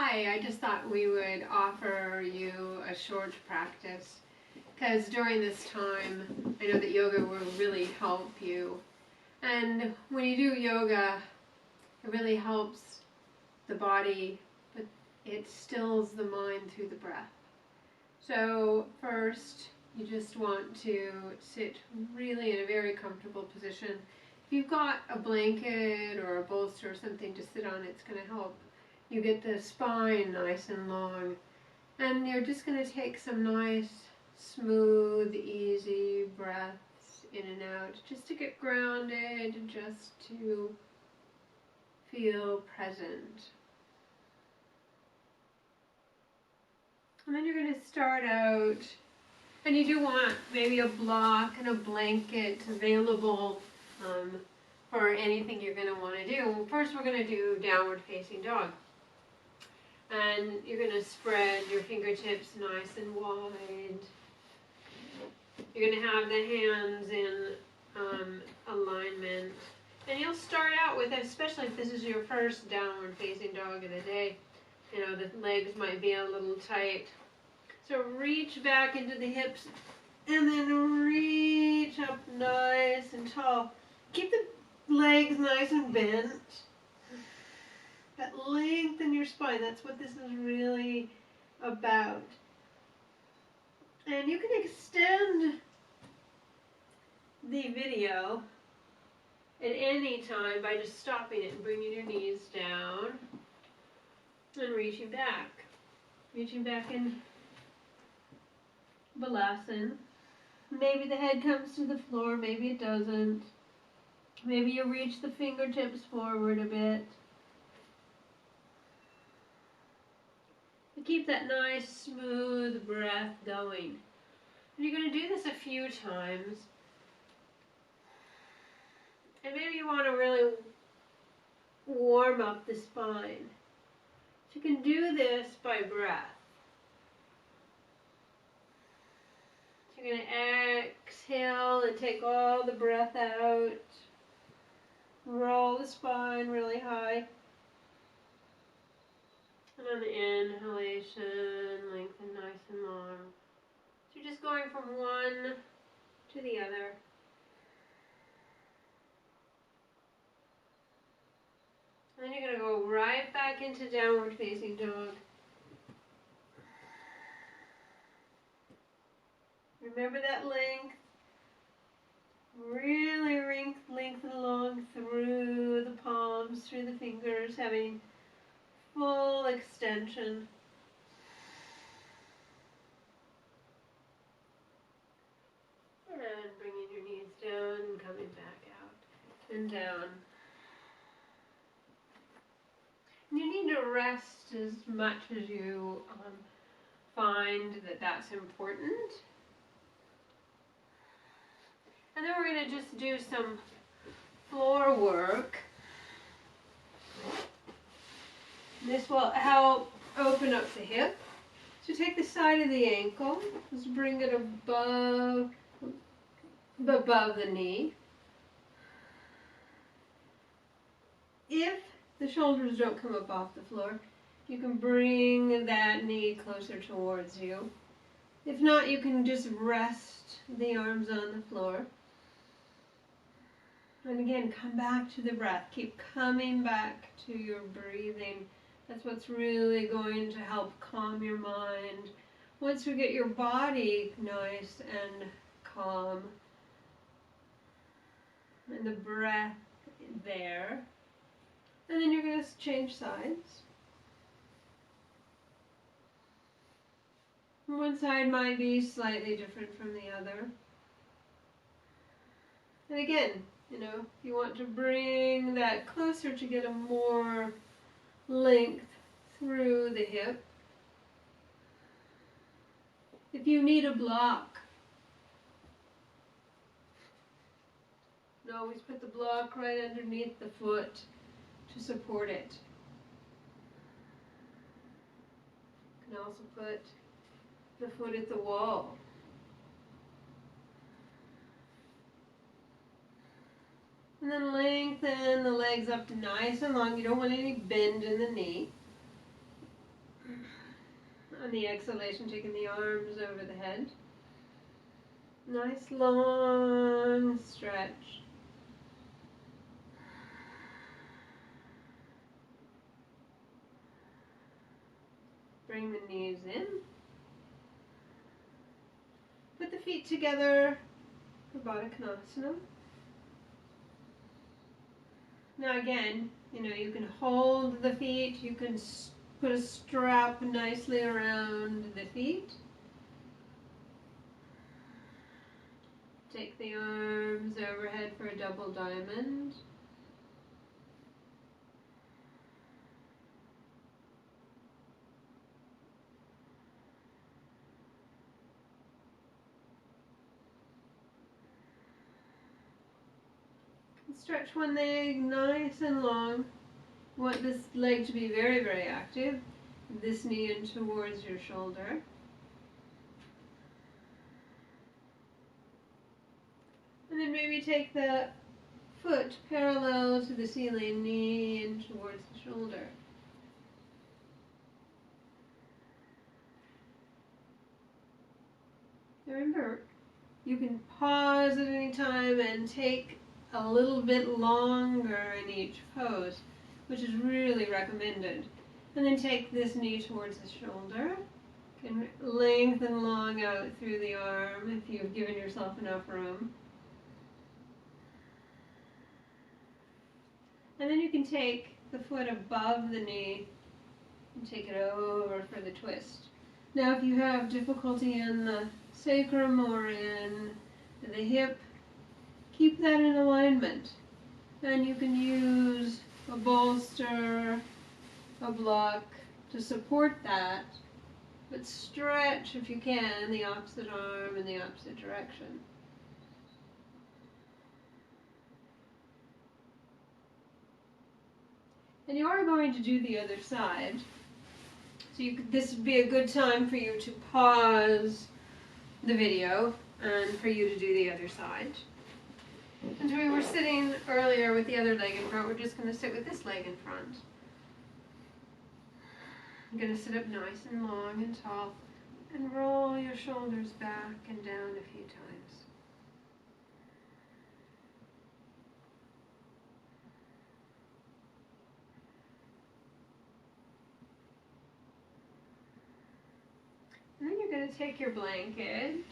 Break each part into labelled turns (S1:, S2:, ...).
S1: Hi, I just thought we would offer you a short practice because during this time I know that yoga will really help you. And when you do yoga, it really helps the body, but it stills the mind through the breath. So first, you just want to sit really in a very comfortable position. If you've got a blanket or a bolster or something to sit on, it's going to help you get the spine nice and long. And you're just going to take some nice, smooth, easy breaths in and out, just to get grounded, just to feel present. And then you're going to start out, and you do want maybe a block and a blanket available for anything you're going to want to do. First, we're going to do downward facing dog. And you're going to spread your fingertips nice and wide. You're going to have the hands in alignment. And you'll start out with, especially if this is your first downward facing dog of the day, you know, the legs might be a little tight. So reach back into the hips and then reach up nice and tall. Keep the legs nice and bent. That lengthen your spine. That's what this is really about. And you can extend the video at any time by just stopping it and bringing your knees down and reaching back. Reaching back in Balasana. Maybe the head comes to the floor, maybe it doesn't. Maybe you reach the fingertips forward a bit. Keep that nice, smooth breath going. And you're going to do this a few times. And maybe you want to really warm up the spine. So you can do this by breath. So you're going to exhale and take all the breath out. Roll the spine really high. And on the inhalation, lengthen nice and long. So you're just going from one to the other. And then you're going to go right back into downward facing dog. Remember that length. Really lengthen along through the palms, through the fingers, having full extension. And bringing your knees down and coming back out and down. And you need to rest as much as you find that that's important. And then we're going to just do some floor work. This will help open up the hip. So take the side of the ankle, just bring it above the knee. If the shoulders don't come up off the floor, you can bring that knee closer towards you. If not, you can just rest the arms on the floor. And again, come back to the breath. Keep coming back to your breathing. That's what's really going to help calm your mind. Once you get your body nice and calm, and the breath there, and then you're going to change sides. One side might be slightly different from the other. And again, you know, if you want to bring that closer to get a more length through the hip. If you need a block, you always put the block right underneath the foot to support it. You can also put the foot at the wall. And then lengthen the legs up nice and long. You don't want any bend in the knee. On the exhalation, taking the arms over the head. Nice long stretch. Bring the knees in. Put the feet together for Baddha Konasana. Now again, you can hold the feet, you can put a strap nicely around the feet. Take the arms overhead for a double diamond. Stretch one leg nice and long. You want this leg to be very, very active. This knee in towards your shoulder. And then maybe take the foot parallel to the ceiling, knee in towards the shoulder. Remember, you can pause at any time and take a little bit longer in each pose, which is really recommended. And then take this knee towards the shoulder. You can lengthen long out through the arm if you've given yourself enough room. And then you can take the foot above the knee and take it over for the twist. Now if you have difficulty in the sacrum or in the hip, keep that in alignment. And you can use a bolster, a block to support that, but stretch if you can the opposite arm in the opposite direction. And you are going to do the other side. So this would be a good time for you to pause the video and for you to do the other side. And we were sitting earlier with the other leg in front, we're just going to sit with this leg in front. You're going to sit up nice and long and tall and roll your shoulders back and down a few times. And then you're going to take your blanket.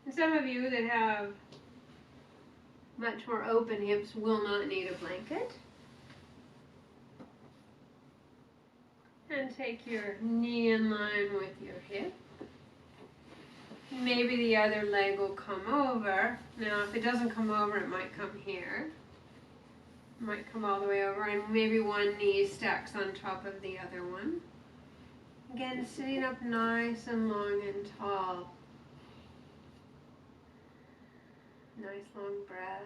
S1: And some of you that have much more open hips will not need a blanket. And take your knee in line with your hip. Maybe the other leg will come over. Now if it doesn't come over, it might come here. It might come all the way over, and maybe one knee stacks on top of the other one. Again, sitting up nice and long and tall. Nice long breath.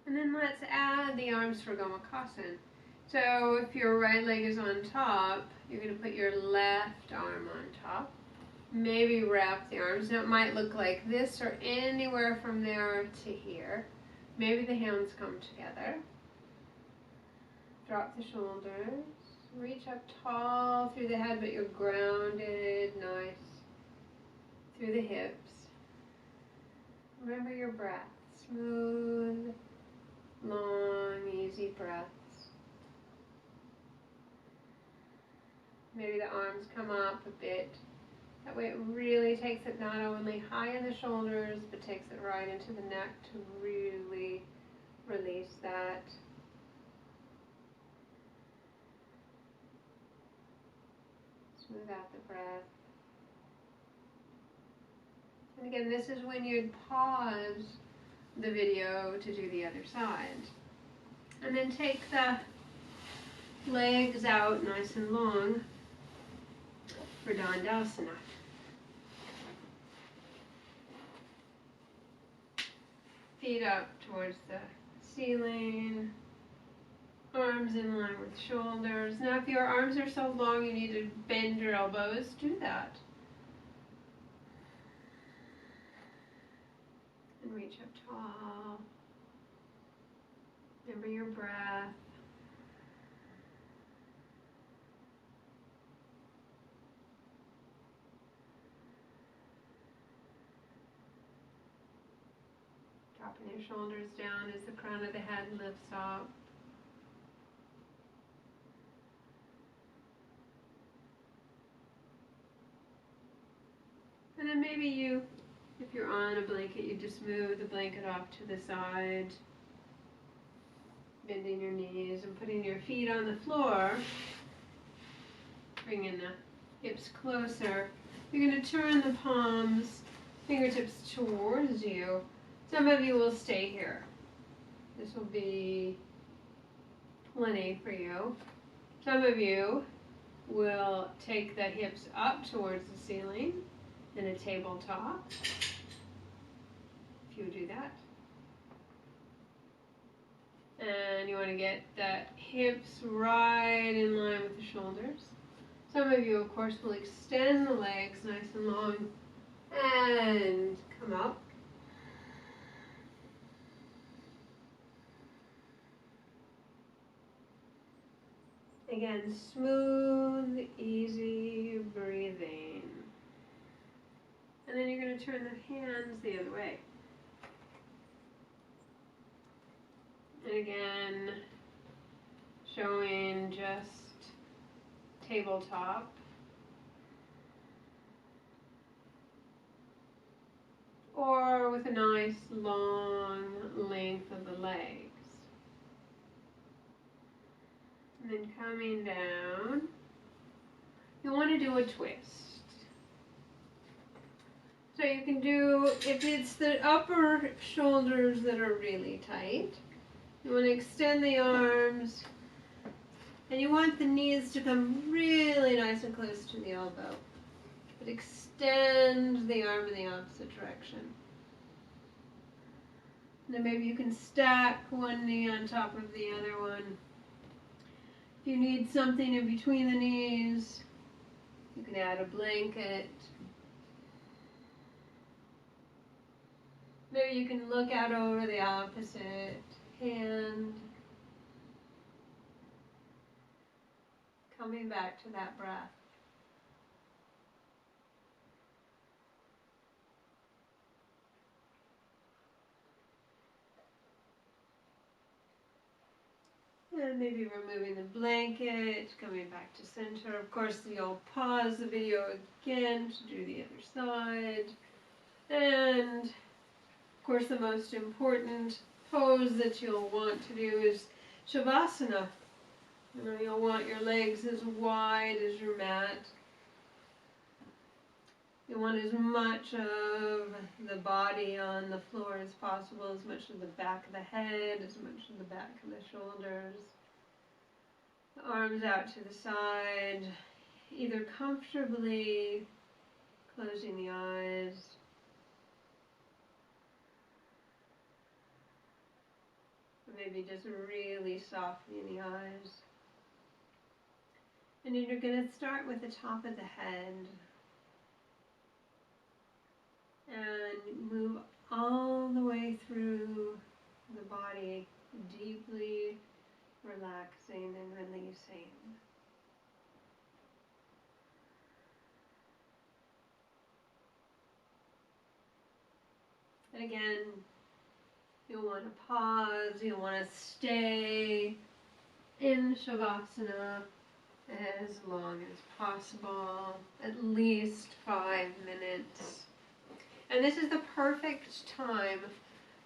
S1: And then let's add the arms for Gomukhasana. So if your right leg is on top, you're going to put your left arm on top. Maybe wrap the arms. Now it might look like this or anywhere from there to here. Maybe the hands come together. Drop the shoulders. Reach up tall through the head, but you're grounded, nice. Through the hips. Remember your breath. Smooth, long, easy breaths. Maybe the arms come up a bit. That way it really takes it not only high in the shoulders, but takes it right into the neck to really release that. Smooth out the breath. And again, this is when you'd pause the video to do the other side. And then take the legs out nice and long for Dandasana. Feet up towards the ceiling, arms in line with shoulders. Now if your arms are so long you need to bend your elbows, do that. And reach up tall. Remember your breath. Dropping your shoulders down as the crown of the head lifts up. And then maybe you, if you're on a blanket, you just move the blanket off to the side, bending your knees and putting your feet on the floor, bringing the hips closer. You're going to turn the palms, fingertips towards you. Some of you will stay here. This will be plenty for you. Some of you will take the hips up towards the ceiling in a tabletop, if you would do that. And you want to get the hips right in line with the shoulders. Some of you, of course, will extend the legs nice and long and come up. Again, smooth, easy breathing. And then you're going to turn the hands the other way. And again, showing just tabletop. Or with a nice long length of the legs. And then coming down, you want to do a twist. So you can do, if it's the upper shoulders that are really tight, you want to extend the arms, and you want the knees to come really nice and close to the elbow. But extend the arm in the opposite direction. And then maybe you can stack one knee on top of the other one. If you need something in between the knees, you can add a blanket. Maybe you can look out over the opposite hand. Coming back to that breath. And maybe removing the blanket, coming back to center. Of course, you'll pause the video again to do the other side. And, of course, the most important pose that you'll want to do is Shavasana. You'll want your legs as wide as your mat. You want as much of the body on the floor as possible, as much of the back of the head, as much of the back of the shoulders. The arms out to the side, either comfortably closing the eyes, or maybe just really softening the eyes. And then you're going to start with the top of the head and move all the way through the body, deeply relaxing and releasing. And again, you'll want to pause, you'll want to stay in Shavasana as long as possible, at least 5 minutes. And this is the perfect time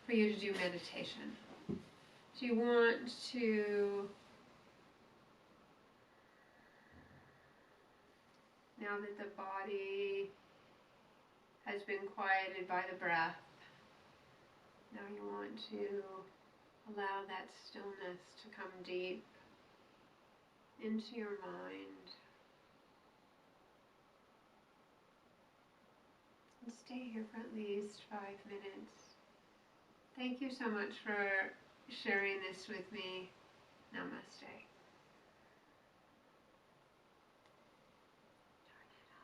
S1: for you to do meditation. So you want to, now that the body has been quieted by the breath, now you want to allow that stillness to come deep into your mind. And stay here for at least 5 minutes. Thank you so much for sharing this with me. Namaste.